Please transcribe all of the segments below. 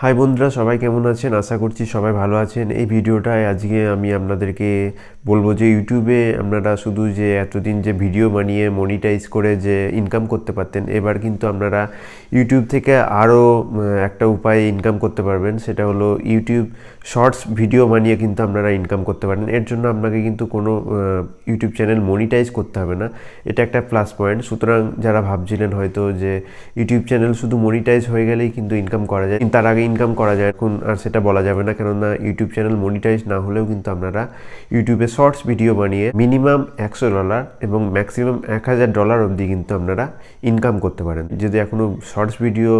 High বন্ধুরা, সবাই কেমন আছেন? আশা করছি সবাই ভালো আছেন। এই ভিডিওটায় আজকে আমি আপনাদেরকে বলবো যে ইউটিউবে আপনারা শুধু যে এতদিন যে ভিডিও বানিয়ে মনিটাইজ করে যে ইনকাম করতে পারতেন, এবার কিন্তু আপনারা ইউটিউব থেকে আরও একটা উপায়ে ইনকাম করতে পারবেন। সেটা হলো ইউটিউব শর্টস ভিডিও বানিয়ে কিন্তু আপনারা ইনকাম করতে পারেন। এর জন্য আপনাকে কিন্তু কোনো ইউটিউব চ্যানেল মনিটাইজ করতে হবে না। এটা একটা প্লাস পয়েন্ট। সুতরাং যারা ভাবছিলেন হয়তো যে ইউটিউব চ্যানেল শুধু মনিটাইজ হয়ে গেলেই কিন্তু ইনকাম করা যায়, কিন্তু তার আগে ইনকাম করা যায়, এখন আর সেটা বলা যাবে না। কেননা ইউটিউব চ্যানেল মনিটাইজ না হলেও কিন্তু আপনারা ইউটিউবে শর্টস ভিডিও বানিয়ে মিনিমাম $100 এবং ম্যাক্সিমাম $1000 অবধি কিন্তু আপনারা ইনকাম করতে পারেন। যদি এখনও শর্টস ভিডিও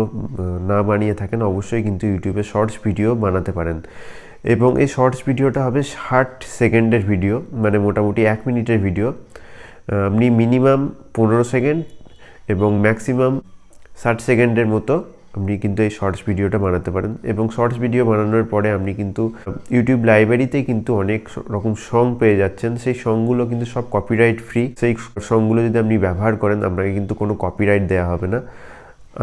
না বানিয়ে থাকেন, অবশ্যই কিন্তু ইউটিউবে শর্টস ভিডিও বানাতে পারেন। এবং এই শর্টস ভিডিওটা হবে 60 সেকেন্ডের ভিডিও, মানে মোটামুটি 1 মিনিটের ভিডিও। আপনি মিনিমাম 15 সেকেন্ড এবং ম্যাক্সিমাম 60 সেকেন্ডের মতো আপনি কিন্তু এই শর্টস ভিডিওটা বানাতে পারেন। এবং শর্টস ভিডিও বানানোর পরে আপনি কিন্তু ইউটিউব লাইব্রেরিতেই কিন্তু অনেক রকম সং পেয়ে যাচ্ছেন। সেই সংগুলো কিন্তু সব কপিরাইট ফ্রি। সেই সংগুলো যদি আপনি ব্যবহার করেন, আপনাকে কিন্তু কোনো কপিরাইট দেওয়া হবে না।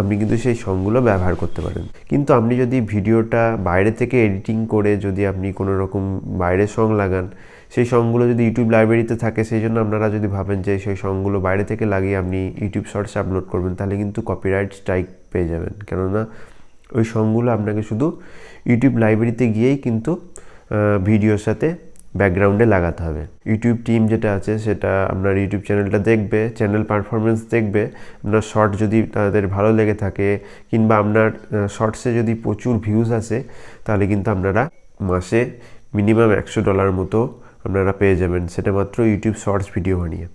আপনি কিন্তু সেই সংগুলো ব্যবহার করতে পারেন। কিন্তু আপনি যদি ভিডিওটা বাইরে থেকে এডিটিং করে যদি আপনি কোনো রকম বাইরের সং লাগান, সেই সংগুলো যদি ইউটিউব লাইব্রেরিতে থাকে, সেই জন্য আপনারা যদি ভাবেন যে সেই সংগুলো বাইরে থেকে লাগিয়ে আপনি ইউটিউব শর্টসে আপলোড করবেন, তাহলে কিন্তু কপিরাইট স্ট্রাইক পেয়ে যাবেন। কেননা ওই সংগুলো আপনাকে শুধু ইউটিউব লাইব্রেরিতে গিয়েই কিন্তু ভিডিওর সাথে ব্যাকগ্রাউন্ডে লাগাতে হবে। ইউটিউব টিম যেটা আছে সেটা আপনার ইউটিউব চ্যানেলটা দেখবে, চ্যানেল পারফরমেন্স দেখবে। আপনার শর্ট যদি তাদের ভালো লেগে থাকে কিংবা আপনার শর্টসে যদি প্রচুর ভিউজ আসে, তাহলে কিন্তু আপনারা মাসে মিনিমাম $100 মতো আপনারা পেয়ে যাবেন, সেটা মাত্র ইউটিউব শর্টস ভিডিও বানিয়ে।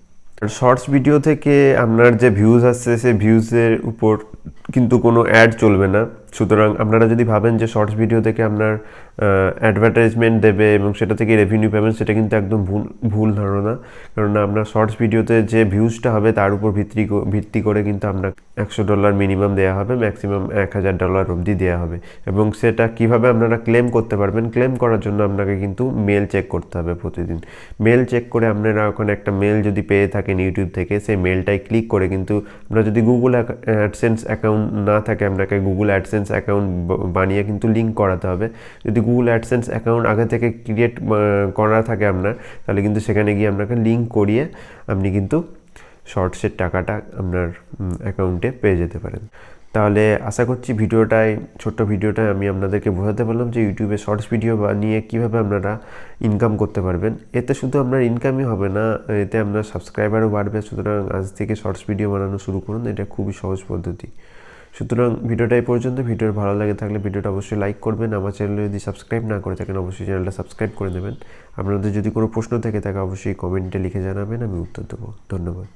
শর্টস ভিডিও থেকে আপনার যে ভিউজ আসছে, সেই ভিউজের উপর কিন্তু কোনো অ্যাড চলবে না। সুতরাং আপনারা যদি ভাবেন যে শর্টস ভিডিও থেকে আপনার অ্যাডভার্টাইজমেন্ট দেবে এবং সেটা থেকে রেভিনিউ পাবেন, সেটা কিন্তু একদম ভুল ধারণা। কেননা আপনার শর্টস ভিডিওতে যে ভিউজটা হবে তার উপর ভিত্তি করে কিন্তু আপনার $100 মিনিমাম দেওয়া হবে, ম্যাক্সিমাম $1000 অবধি দেওয়া হবে। এবং সেটা কিভাবে আপনারা ক্লেম করতে পারবেন, ক্লেম করার জন্য আপনাকে কিন্তু মেল চেক করতে হবে প্রতিদিন। মেল চেক করে আপনারা ওখানে একটা মেল যদি পেয়ে থাকেন ইউটিউব থেকে, সেই মেলটায় ক্লিক করে কিন্তু আপনার যদি গুগল অ্যাডসেন্স অ্যাকাউন্ট না থাকে, আপনাকে গুগল অ্যাডসেন্স অ্যাকাউন্ট বানিয়ে কিন্তু লিঙ্ক করাতে হবে। যদি গুগল অ্যাডসেন্স অ্যাকাউন্ট আগে থেকে ক্রিয়েট করা থাকে আপনার, তাহলে কিন্তু সেখানে গিয়ে আপনাকে লিঙ্ক করিয়ে আপনি কিন্তু শর্টসের টাকাটা আপনার অ্যাকাউন্টে পেয়ে যেতে পারেন। তাহলে আশা করছি ছোট্ট ভিডিওটায় আমি আপনাদেরকে বোঝাতে পারলাম যে ইউটিউবে শর্টস ভিডিও বানিয়ে কীভাবে আপনারা ইনকাম করতে পারবেন। এতে শুধু আপনার ইনকামই হবে না, এতে আপনার সাবস্ক্রাইবারও বাড়বে। সুতরাং আজ থেকে শর্টস ভিডিও বানানো শুরু করুন, এটা খুবই সহজ পদ্ধতি। সুতরাং ভিডিওটা এই পর্যন্ত। ভিডিওর ভালো লাগে থাকলে ভিডিওটা অবশ্যই লাইক করবেন। আমার চ্যানেলে যদি সাবস্ক্রাইব না করে থাকেন, অবশ্যই চ্যানেলটা সাবস্ক্রাইব করে দেবেন। আপনাদের যদি কোনো প্রশ্ন থেকে থাকে, অবশ্যই কমেন্টে লিখে জানাবেন, আমি উত্তর দেবো। ধন্যবাদ।